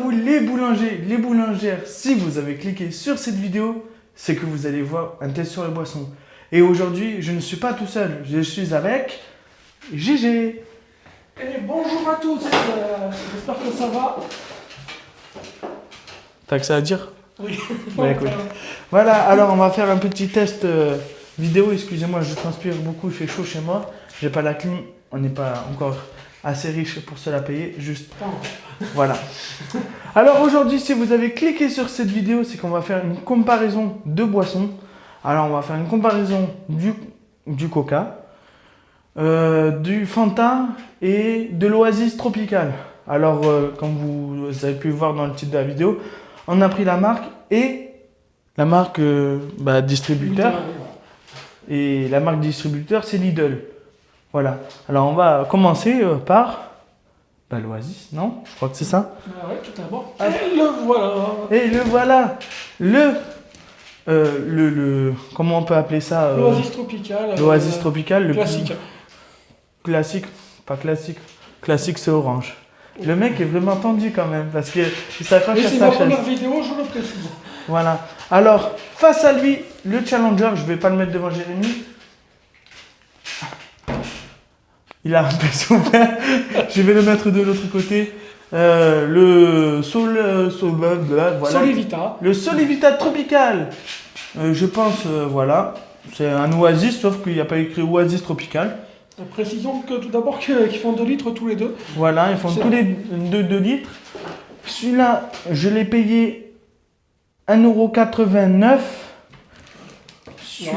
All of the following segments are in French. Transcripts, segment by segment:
vous les boulangers, les boulangères, si vous avez cliqué sur cette vidéo, c'est que vous allez voir un test sur les boissons. Et aujourd'hui, je ne suis pas tout seul, je suis avec GG. Et bonjour à tous, j'espère que ça va. T'as que ça à dire? Oui. Bah, écoute. Voilà, alors on va faire un petit test vidéo. Excusez-moi, je transpire beaucoup, il fait chaud chez moi. J'ai pas la clim, on n'est pas encore assez riche pour se la payer. Juste, voilà. Alors aujourd'hui, si vous avez cliqué sur cette vidéo, c'est qu'on va faire une comparaison de boissons. Alors on va faire une comparaison du Coca, du Fanta et de l'Oasis Tropical. Alors comme vous avez pu voir dans le titre de la vidéo, on a pris la marque et la marque distributeur. Et la marque distributeur, c'est Lidl. Voilà. Alors on va commencer par l'Oasis, non? Je crois que c'est ça. Oui, tout d'abord. Et le voilà. Et le voilà. Comment on peut appeler ça? L'Oasis Tropical. L'Oasis Tropical. Le classique. Classique. Pas classique. Classique, c'est orange. Le mec est vraiment tendu quand même parce qu'il s'accroche à sa chaise. C'est ma première vidéo, je le précise. Voilà. Alors, face à lui, le challenger, je ne vais pas le mettre devant Jérémy. Il a un peu souffert. Je vais le mettre de l'autre côté. Le Solivita. Le Solivita Tropical. Je pense, voilà. C'est un Oasis, sauf qu'il n'y a pas écrit Oasis Tropical. Précisons que tout d'abord qu'ils font 2 litres tous les deux. Voilà, ils font tous les 2 litres. Celui-là, je l'ai payé 1,89 €.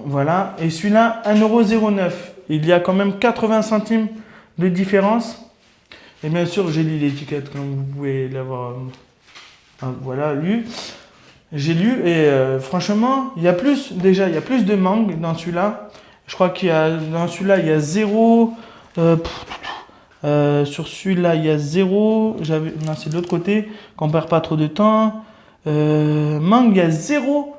Voilà. Et celui-là, 1,09 €. Il y a quand même 80 centimes de différence. Et bien sûr, j'ai lu l'étiquette, comme vous pouvez l'avoir lu. J'ai lu et franchement, il y a plus de mangue dans celui-là. Je crois qu'il y a dans celui-là, il y a 0. Sur celui-là, il y a 0. Non, c'est de l'autre côté. Qu'on perd pas trop de temps. Mangue, il y a 0.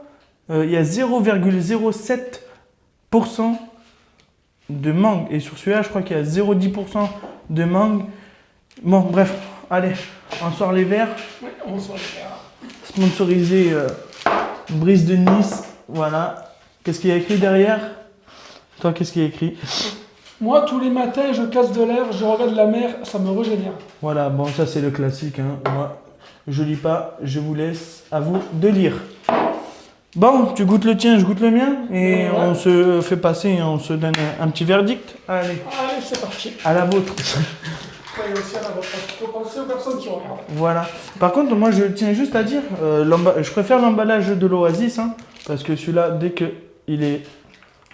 Il y a 0,07% de mangue. Et sur celui-là, je crois qu'il y a 0,10% de mangue. Bon, bref. Allez, on sort les verres. Oui, on sort les verres. Sponsorisé Brise de Nice. Voilà. Qu'est-ce qu'il y a écrit derrière? Toi, qu'est-ce qu'il y a écrit? Moi, tous les matins, je casse de l'air, je regarde la mer, ça me régénère. Voilà, bon, ça c'est le classique. Hein. Moi, je lis pas, je vous laisse à vous de lire. Bon, tu goûtes le tien, je goûte le mien. Et on se fait passer, on se donne un petit verdict. Allez. Allez, c'est parti. À la vôtre. Ouais, aussi à la vôtre. Il faut penser aux personnes qui regardent. Voilà. Par contre, moi, je tiens juste à dire, je préfère l'emballage de l'Oasis, hein, parce que celui-là, dès qu'il est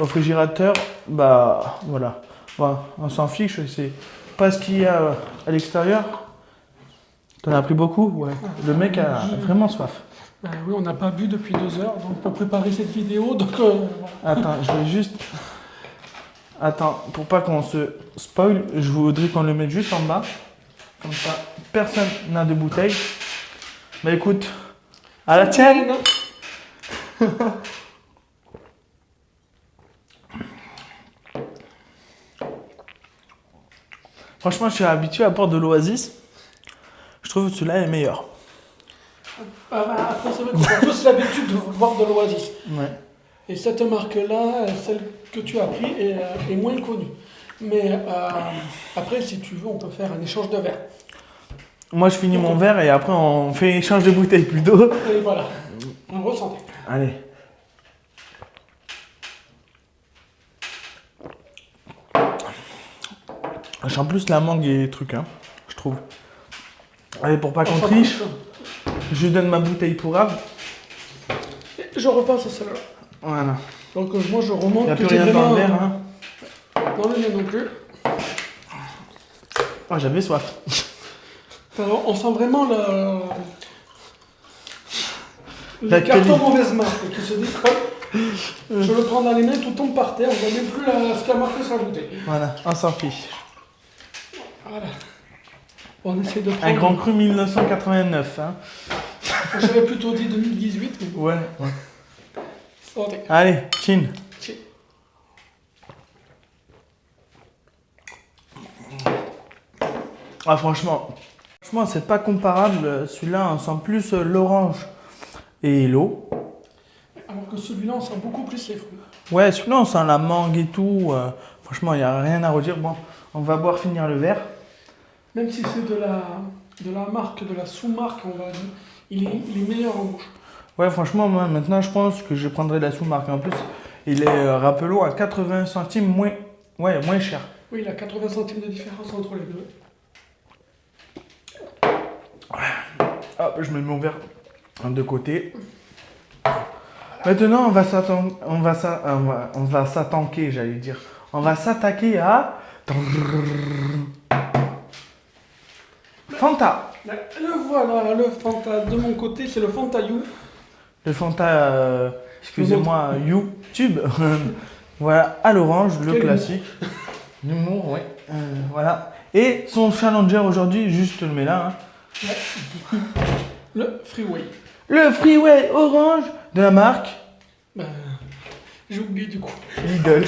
au réfrigérateur, bah voilà. Bon, on s'en fiche, c'est pas ce qu'il y a à l'extérieur. T'en as pris beaucoup? Ouais. Le mec a vraiment soif. Oui, on n'a pas bu depuis 2 heures, donc pour préparer cette vidéo, donc... Attends, je vais juste... Attends, pour pas qu'on se spoil, je voudrais qu'on le mette juste en bas. Comme ça, personne n'a de bouteille. Bah écoute, à la tienne. Franchement, je suis habitué à boire de l'Oasis. Je trouve que celui-là est meilleur. Après, c'est vrai qu'on a tous l'habitude de boire de l'Oasis. Ouais. Et cette marque-là, celle que tu as pris, est moins connue. Mais après, si tu veux, on peut faire un échange de verres. Moi, je finis mon verre et après, on fait échange de bouteilles plutôt. Et voilà, on ressent. Allez. En plus, la mangue et truc, hein, je trouve. Allez, pour pas qu'on triche, je lui donne ma bouteille pour Ave. Je repasse à celle-là. Voilà. Donc moi, je remonte. Il n'y a plus rien dans le verre, hein. Dans le mien non plus. Oh, j'avais soif. Alors, on sent vraiment le carton mauvaise marque qui se décolle. Je le prends dans les mains, tout tombe par terre, on ne voit même plus ce qu'a marqué sur la bouteille. Voilà, on s'en fiche. Voilà. On essaie de prendre... Un Grand Cru 1989. Hein. J'aurais plutôt dit 2018. Mais... Ouais. Santé. Allez, chin. Chin. Ah, franchement, Franchement, c'est pas comparable. Celui-là, on sent plus l'orange et l'eau. Alors que celui-là, on sent beaucoup plus les fruits. Ouais, celui-là, on sent la mangue et tout. Franchement, il n'y a rien à redire. Bon, on va boire finir le verre. Même si c'est de la marque, de la sous-marque, on va dire, il est meilleur en bouche. Ouais, franchement, moi, maintenant, je pense que je prendrai la sous-marque. En plus, il est, rappelons, à 80 centimes moins cher. Oui, il a 80 centimes de différence entre les deux. Hop, je mets mon verre de côté. Maintenant, on va s'attaquer, j'allais dire. On va s'attaquer à Fanta. Le voilà, le Fanta. De mon côté, c'est le Fanta You. Le Fanta, excusez-moi, YouTube. Voilà, à l'orange, le classique. L'humour, ouais. Voilà. Et son challenger aujourd'hui, juste le mets là. Hein. Ouais. Le Freeway. Le Freeway orange de la marque J'ai oublié du coup. Lidl.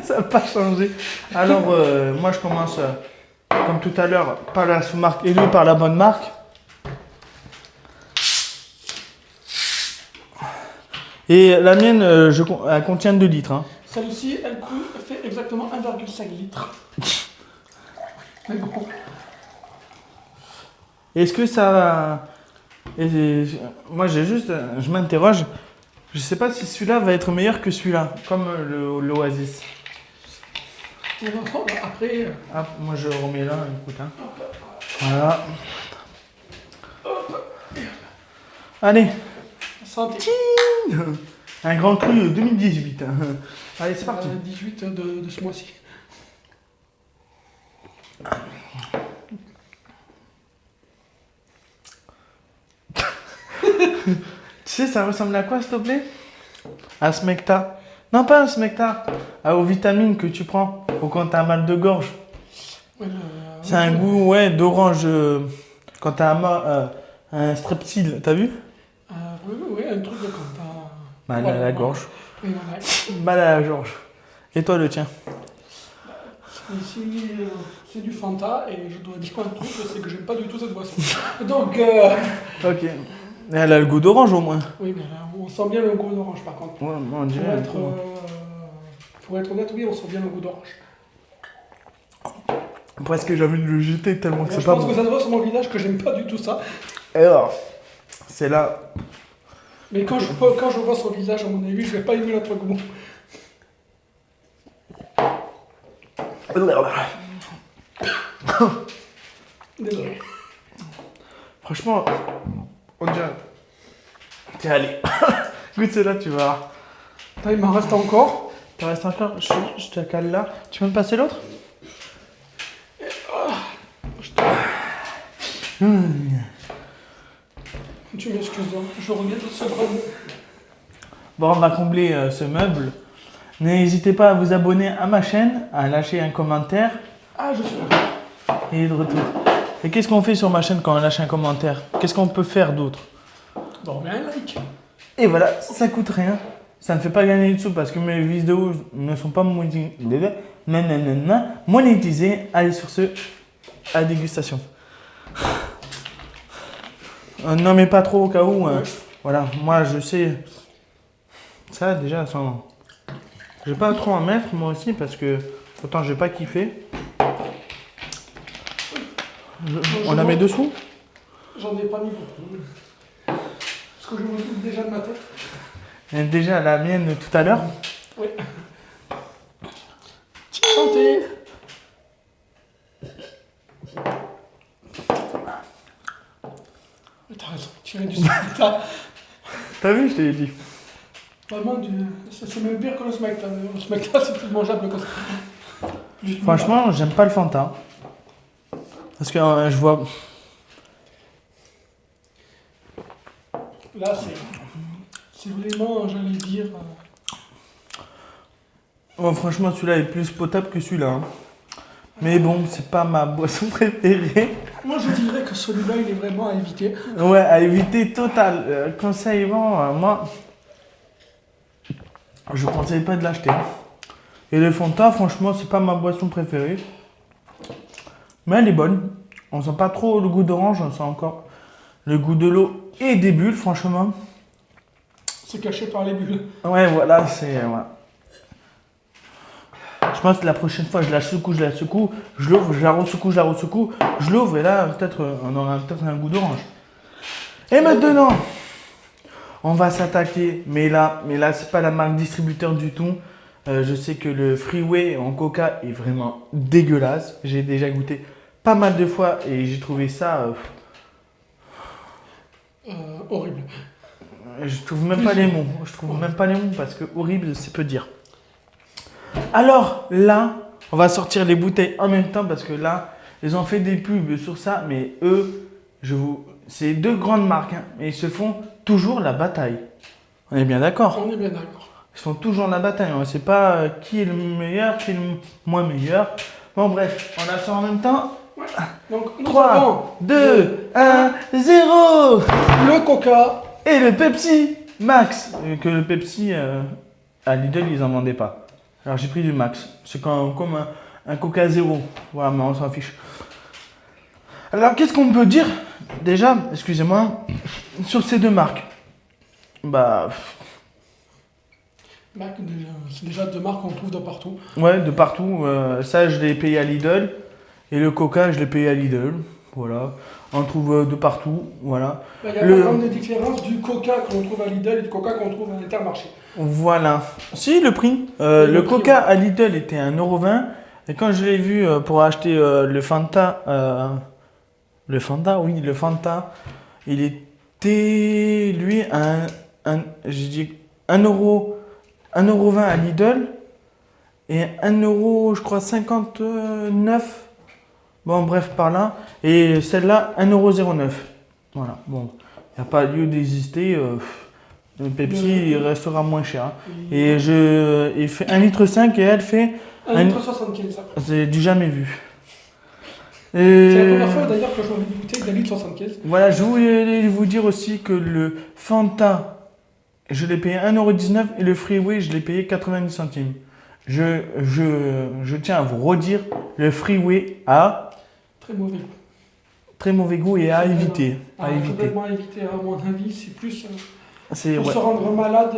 Ça n'a pas changé. Alors, moi je commence, comme tout à l'heure, par la sous-marque et lui par la bonne marque. Et la mienne, elle contient 2 litres. Hein. Celle-ci, elle fait exactement 1,5 litre. Mais bon. Est-ce que ça... moi je m'interroge. Je sais pas si celui-là va être meilleur que celui-là, comme l'Oasis. Après... Ah, moi je remets là, écoute. Hein. Voilà. Allez. Santé. Un grand cru 2018. Hein. Allez, c'est parti. 18 de ce mois-ci. Tu sais, ça ressemble à quoi, s'il te plaît? À Smecta. Non, pas un Smecta. Aux vitamines que tu prends quand t'as mal de gorge. Ouais, c'est un goût, ouais, d'orange quand t'as un strepsil. T'as vu? Oui, un truc de quand t'as... Mal à la gorge. Oui, voilà. Mal à la gorge. Et toi, le tien? Ici, c'est du Fanta et je dois dire un truc, c'est que j'aime pas du tout cette boisson. Donc... Ok. Elle a le goût d'orange au moins. Oui, mais là, on sent bien le goût d'orange par contre. Ouais, on dirait. Pour être honnête, oui, on sent bien le goût d'orange. Presque j'ai envie de le jeter tellement que c'est pas bon. Je pense que ça se voit sur mon visage que j'aime pas du tout ça. Et alors, c'est là. Mais quand je vois son visage, à mon avis, je vais pas aimer notre goût. Désolé. Franchement, on dirait. Tiens, allez. Goûte celle-là, tu vas voir. Attends, il m'en reste encore. T'en restes encore? Je te cale là. Tu peux me passer l'autre? Tu m'excuses, je reviens tout seul. Bon, on va combler ce meuble. N'hésitez pas à vous abonner à ma chaîne, à lâcher un commentaire. Ah, je suis là. Et de retour. Et qu'est-ce qu'on fait sur ma chaîne quand on lâche un commentaire? Qu'est-ce qu'on peut faire d'autre? Bon, ben un like. Et voilà, ça coûte rien. Ça ne fait pas gagner de sous parce que mes vidéos ne sont pas monétisées. Allez, sur ce, à la dégustation. Non, mais pas trop au cas où. Hein. Voilà, moi je sais. Ça, déjà, sans. Je vais pas trop en mettre moi aussi parce que autant j'ai pas kiffé. On la met dessous? J'en ai pas mis beaucoup. Parce que je me doute déjà de ma tête. Et déjà la mienne tout à l'heure. Oui. Santé. Mais t'as raison, tirer du Smecta. T'as vu, je t'ai dit. Vraiment, c'est même pire que le Smecta. Le Smecta, c'est plus mangeable que ça. Franchement, j'aime pas le Fanta. Parce que je vois. Là, c'est vraiment, j'allais dire. Oh, franchement, celui-là est plus potable que celui-là. Hein. Mais bon, c'est pas ma boisson préférée. Moi, je dirais que celui-là, il est vraiment à éviter. Ouais, à éviter total. Conseil, moi, je conseille pas de l'acheter. Et le Fanta, franchement, c'est pas ma boisson préférée. Mais elle est bonne. On sent pas trop le goût d'orange, on sent encore le goût de l'eau et des bulles, franchement. C'est caché par les bulles. Ouais, voilà, c'est... Ouais. Je pense que la prochaine fois, je la secoue, je l'ouvre, je la ressecoue, je l'ouvre, et là, peut-être, on aura peut-être un goût d'orange. Et maintenant, on va s'attaquer, mais là, c'est pas la marque distributeur du tout. Je sais que le Freeway en Coca est vraiment dégueulasse. J'ai déjà goûté pas mal de fois et j'ai trouvé ça... Horrible. Je trouve même pas les mots. Je trouve même pas les mots parce que horrible, c'est peu dire. Alors là, on va sortir les bouteilles en même temps parce que là, ils ont fait des pubs sur ça, mais eux, c'est deux grandes marques, hein, mais ils se font toujours la bataille. On est bien d'accord? On est bien d'accord. Ils font toujours la bataille. On ne sait pas qui est le meilleur, qui est le moins meilleur. Bon, bref, on la sort en même temps. Ouais. Donc, 3, 2, 1, 0. Le Coca. Et le Pepsi Max. Que le Pepsi, à Lidl, ils en vendaient pas. Alors j'ai pris du Max. C'est comme un Coca zéro. Voilà, mais on s'en fiche. Alors qu'est-ce qu'on peut dire déjà, excusez-moi, sur ces deux marques? Bah... C'est déjà deux marques qu'on trouve de partout. Ouais, de partout. Ça, je l'ai payé à Lidl. Et le Coca, je l'ai payé à Lidl. Voilà. On trouve de partout. Voilà. Il y a pas grande différence du Coca qu'on trouve à Lidl et du Coca qu'on trouve à Intermarché. Voilà. Si, le prix. Le prix, Coca ouais. à Lidl était 1,20 €. Et quand je l'ai vu pour acheter le Fanta, le Fanta, il était, lui, j'ai dit 1,20 € à Lidl et 1 €, je crois, 59. Bon, bref, par là. Et celle-là, 1,09 €. Voilà, bon, il n'y a pas lieu d'exister. Le Pepsi, il restera moins cher. Hein. Et il fait 1,5 litre et elle fait 1,75 €. C'est du jamais vu. C'est la première fois d'ailleurs que je vois une bouteille d'1,75 litre. Voilà, je voulais vous dire aussi que le Fanta, je l'ai payé 1,19 € et le Freeway, je l'ai payé 90 centimes. Je tiens à vous redire, le Freeway a Très mauvais goût. très mauvais goût et à éviter. À éviter. Complètement à éviter, à mon avis, c'est plus C'est, pour ouais. se rendre malade.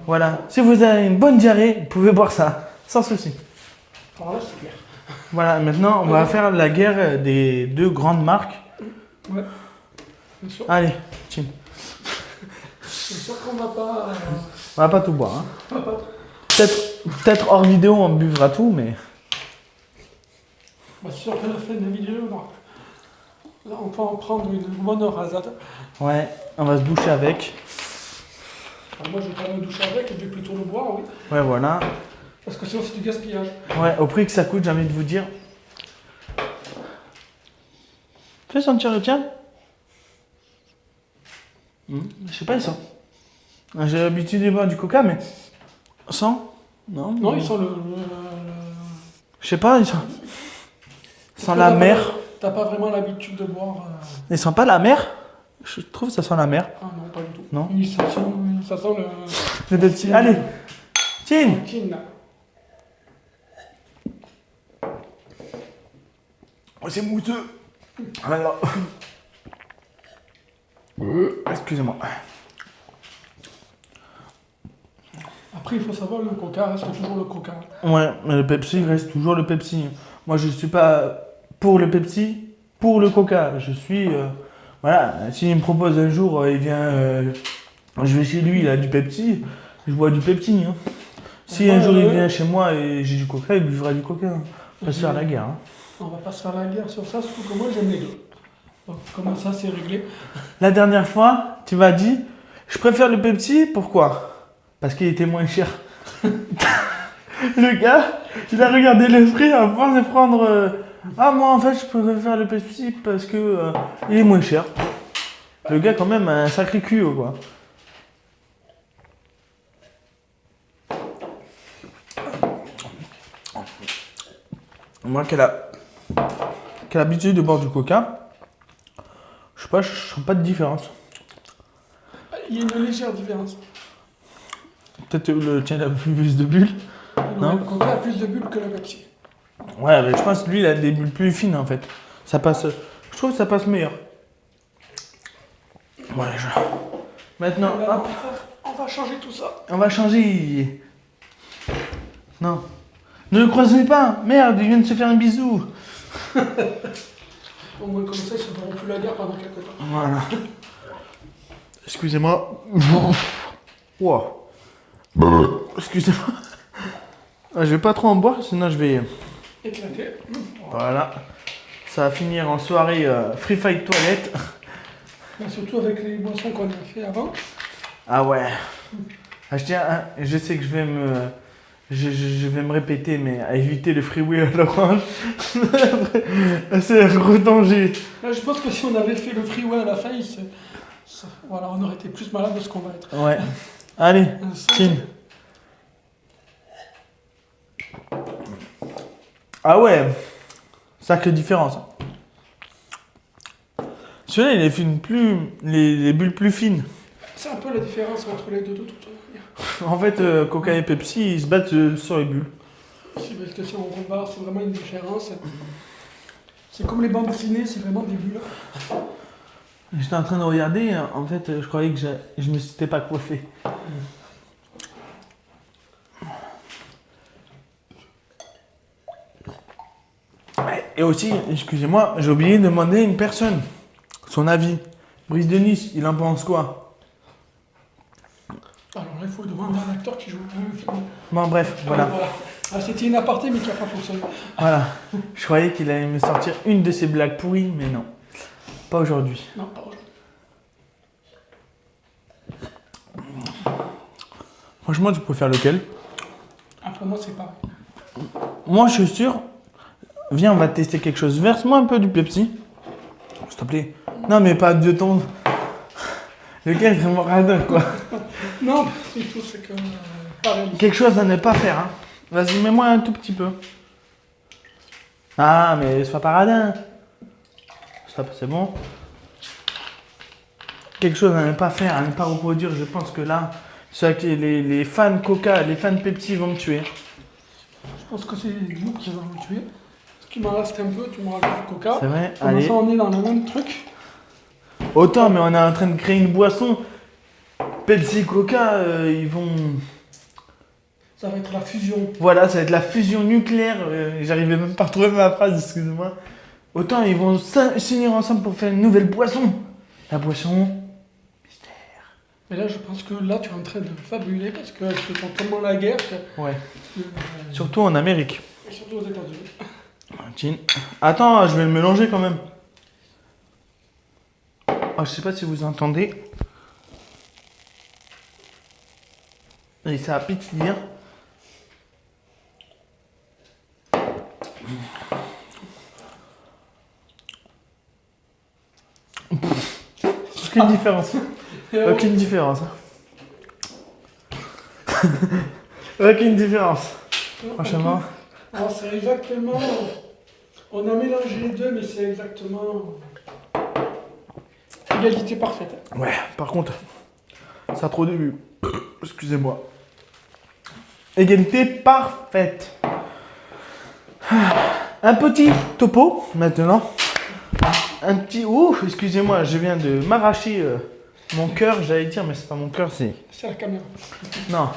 Voilà, si vous avez une bonne diarrhée, vous pouvez boire ça, sans souci. Alors là, c'est clair. Voilà, maintenant on va faire la guerre des deux grandes marques. Ouais, bien sûr. Allez, tiens. C'est sûr qu'on va pas. On va pas tout boire. Hein. On va pas. Peut-être hors vidéo on buvra tout, mais... Bah, c'est sûr qu'à la fin de la vidéo, non. Là, on peut en prendre une bonne rasade. Ouais, on va se doucher avec. Alors moi, je vais pas me doucher avec, je vais plutôt le boire, oui. Ouais, voilà. Parce que sinon, c'est du gaspillage. Ouais, au prix que ça coûte, j'ai envie de vous dire. Fais sentir le tien. Je sais pas, il sent. J'ai l'habitude de boire du coca, mais... Sans? Non. Non, ils sont Je sais pas, il sent... Sans la mer. T'as pas vraiment l'habitude de boire. Il sent pas la mer? Je trouve que ça sent la mer. Ah non, pas du tout. Non. Ça sent le. Le petit... Allez, tiens. Tine. Oh, c'est mousseux. Alors... Excusez-moi. Après, il faut savoir, le coca reste toujours le coca. Ouais, mais le Pepsi reste toujours le Pepsi. Moi, je suis pas pour le Pepsi, pour le Coca. Je suis... voilà, s'il me propose un jour, il vient... je vais chez lui, il a du Pepsi, je bois du Pepsi. Hein. Si un jour il vient chez moi et j'ai du Coca, il buvera du Coca. Hein. On va se faire la guerre. Hein. On va pas se faire la guerre sur ça, surtout que moi, j'aime les deux. Donc, comment ça, c'est réglé? La dernière fois, tu m'as dit, je préfère le Pepsi, pourquoi? Parce qu'il était moins cher. Le gars, il a regardé le prix avant de prendre... ah, moi, en fait, je préfère le Pepsi parce que il est moins cher. Le gars, quand même, a un sacré cul, quoi. Moi, qui a l'habitude de boire du coca, je sais pas, je sens pas de différence. Il y a une légère différence. Peut-être le tien a plus de bulles. Non. Le coca a plus de bulles que le Pepsi. Ouais, mais je pense que lui, il a des bulles plus fines, en fait. Ça passe Je trouve que ça passe meilleur. Voilà, maintenant, Alors, hop, on va changer tout ça. on va changer. Non. Ne le croisez pas. Merde, il vient de se faire un bisou. Au moins comme ça, ils ne feront plus la guerre pendant quelques temps. Voilà. Excusez-moi. Wow. Excusez-moi. Ah, je vais pas trop en boire, sinon je vais... Éclaté. Voilà. Ça va finir en soirée free fight toilette. Surtout avec les boissons qu'on a fait avant. Ah ouais. Ah, je sais que je vais me... Je vais me répéter, mais à éviter le freeway à l'orange. C'est un gros danger. Là, je pense que si on avait fait le freeway à la fin, voilà, on aurait été plus malade de ce qu'on va être. Ouais. Allez, Ça, Tim. Ah ouais. Sacrée différence. Celui-là, il est fine plus... Les bulles plus fines. c'est un peu la différence entre les deux de toute manière. En fait, Coca et Pepsi, ils se battent sur les bulles. Si, parce que si on compare, c'est vraiment une différence. C'est comme les bandes dessinées, c'est vraiment des bulles. J'étais en train de regarder, en fait, je croyais que je me s'étais pas coiffé. Et aussi, excusez-moi, j'ai oublié de demander à une personne son avis. Brice de Nice, il en pense quoi? Alors là, il faut demander à un acteur qui joue un film. Bon, bref, voilà. Ah, c'était une aparté, mais qui n'a pas fonctionné. Voilà. Je croyais qu'il allait me sortir une de ses blagues pourries, mais non. Pas aujourd'hui. Non, pas aujourd'hui. Franchement, tu préfères lequel? Après moi, c'est pareil. Moi, je suis sûr. Viens, on va tester quelque chose. Verse-moi un peu du Pepsi. S'il te plaît. Non, mais pas de ton. Lequel est vraiment radin, quoi. Non, c'est tout, c'est que pareil. Quelque chose à ne pas faire, hein. Vas-y, mets-moi un tout petit peu. Ah, mais sois pas radin. Ça, c'est bon. Quelque chose à ne pas faire, à ne pas reproduire. Je pense que là, les fans Coca, les fans Pepsi vont me tuer. Je pense que c'est nous qui allons le tuer. Parce qu'il m'en reste un peu, tu me rajoutes du coca. C'est vrai, Comme allez. ça, on est dans le même truc. Autant, mais on est en train de créer une boisson. Pepsi, Coca, ils vont... Ça va être la fusion. Voilà, ça va être la fusion nucléaire. J'arrivais même pas à retrouver ma phrase, excusez-moi. Autant, ils vont s'unir ensemble pour faire une nouvelle boisson. La boisson... Et là, je pense que là, tu es en train de fabuler parce que tu font tellement la guerre que... Ouais. Surtout en Amérique. Et surtout aux États-Unis. Tiens. Attends, je vais le mélanger quand même. Ah, je sais pas si vous entendez. Et ça pétille. Aucune différence. Aucune différence. Aucune différence. Franchement. Alors, c'est exactement... On a mélangé les deux, mais c'est exactement... Égalité parfaite. Ouais, par contre, ça a trop de vues. Excusez-moi. Égalité parfaite. Un petit topo maintenant. Un petit... Ouh, excusez-moi, je viens de m'arracher mon cœur, j'allais dire, mais c'est pas mon cœur, c'est... C'est la caméra. Non,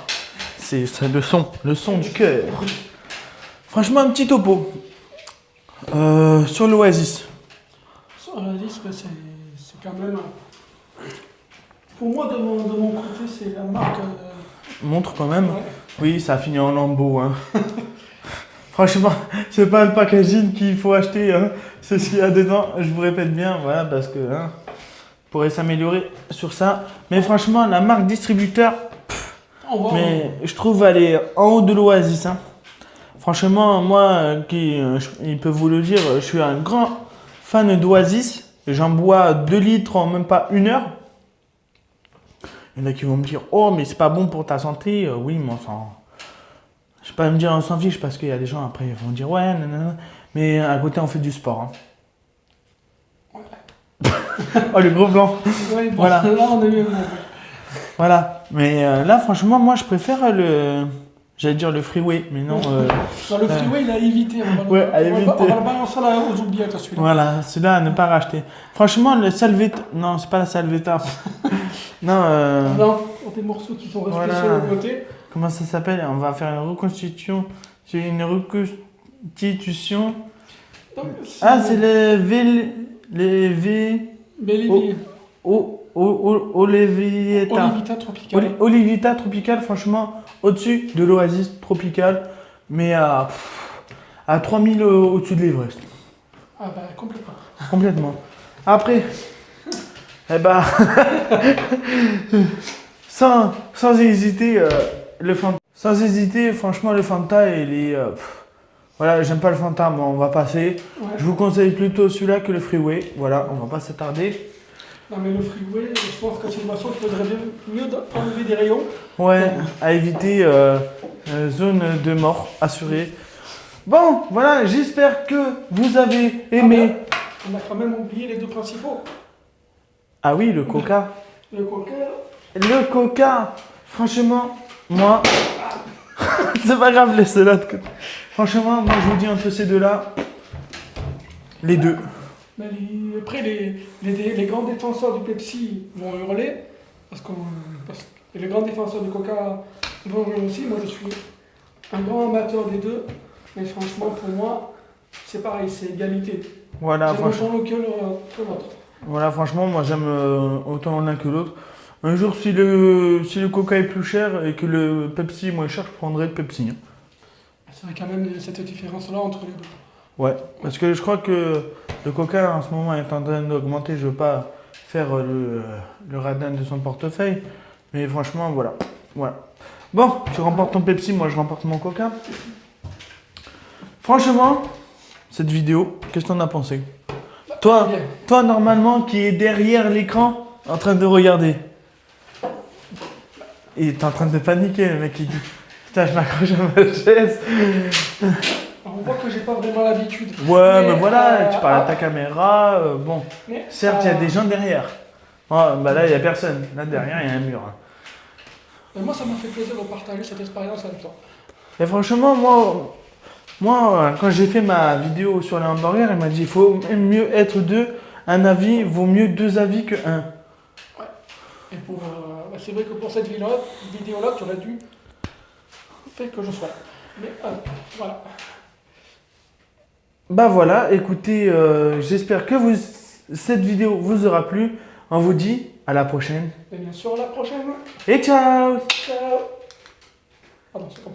c'est le son du cœur. Franchement, un petit topo. Sur l'Oasis. Sur la liste, c'est quand même... Pour moi, de mon côté, c'est la marque... Montre quand même. Ouais. Oui, ça a fini en lambeaux. Hein. Franchement, c'est pas le packaging qu'il faut acheter. Hein. C'est ce qu'il y a dedans. Je vous répète bien, voilà, parce que hein, pourrait s'améliorer sur ça. Mais franchement, la marque distributeur, mais je trouve elle est en haut de l'Oasis. Hein. Franchement, moi, il peut vous le dire, je suis un grand fan d'Oasis. J'en bois 2 litres en même pas 1 heure. Il y en a qui vont me dire, oh, mais c'est pas bon pour ta santé. Oui, mais on s'en... Je vais pas me dire on s'en fiche parce qu'il y a des gens après ils vont dire ouais, nanana. Mais à côté on fait du sport. Hein. Ouais. Oh, le gros blanc. Ouais, bon, Voilà. là, on est mieux. Voilà. Mais là, franchement, moi je préfère J'allais dire le freeway, mais non. Dans le freeway, il a évité. Ouais, à éviter. On va le balancer là aux oubliettes, celui-là. Voilà, celui-là à ne pas racheter. Franchement, le Salvetta. Non, c'est pas la Salvetta. Non, Non, des morceaux qui sont restés voilà. sur le côté. Comment ça s'appelle? On va faire une reconstitution. C'est une reconstitution. Donc, Ah, c'est les V. Bélivier. Olivita. Olivita Tropical. Olivita Tropical, franchement, au-dessus de l'Oasis Tropical, mais à 3000 au-dessus de l'Everest. Ah bah complètement. Complètement. Après, eh ben, sans hésiter, sans hésiter, franchement, le Fanta, il est. Voilà, j'aime pas le Fanta, mais on va passer. Ouais. Je vous conseille plutôt celui-là que le Freeway. Voilà, on va pas s'attarder. Non mais le freeway, je pense que c'est une boisson qu'il faudrait mieux enlever des rayons. Ouais, à éviter zone de mort assurée. Bon, voilà, j'espère que vous avez aimé. Ah ben, on a quand même oublié les deux principaux. Ah oui, le Coca. Le coca. Le Coca, franchement, moi, c'est pas grave, laissez-la de côté. Franchement, moi je vous dis entre ces deux-là, les deux. Mais après, les grands défenseurs du Pepsi vont hurler, et les grands défenseurs du Coca vont hurler aussi. Moi, je suis un grand amateur des deux, mais franchement, pour moi, c'est pareil, c'est égalité. Voilà, J'aime franchement. autant que l'autre. Voilà, franchement, moi j'aime autant l'un que l'autre. Un jour, si le Coca est plus cher et que le Pepsi est moins cher, je prendrai le Pepsi. Hein. C'est vrai quand même cette différence-là entre les deux. Ouais, parce que je crois que le Coca en ce moment est en train d'augmenter. Je veux pas faire le radin de son portefeuille, mais franchement, voilà. Bon, tu remportes ton Pepsi, moi je remporte mon Coca. Franchement, cette vidéo, qu'est-ce que t'en as pensé? Toi, normalement, qui est derrière l'écran, en train de regarder. Et t'es en train de paniquer, le mec, il dit putain, je m'accroche à ma chaise. Alors, on voit que j'ai pas vraiment l'habitude. Ouais, mais voilà, tu parles à ta caméra. Bon, Mais, certes, il y a des gens derrière. Oh, bah là, il n'y a personne. Là, derrière, il y a un mur. mais moi, ça m'a fait plaisir de partager cette expérience avec toi. Et franchement, moi, quand j'ai fait ma vidéo sur les hamburgers, il m'a dit il faut même mieux être deux. Un avis vaut mieux deux avis que un. Ouais. Et c'est vrai que pour cette vidéo-là, tu aurais dû faire que je sois. Mais voilà. Bah voilà, écoutez, j'espère que cette vidéo vous aura plu. On vous dit à la prochaine. Et bien sûr, à la prochaine. Et ciao! Ciao. Pardon, c'est comme ça.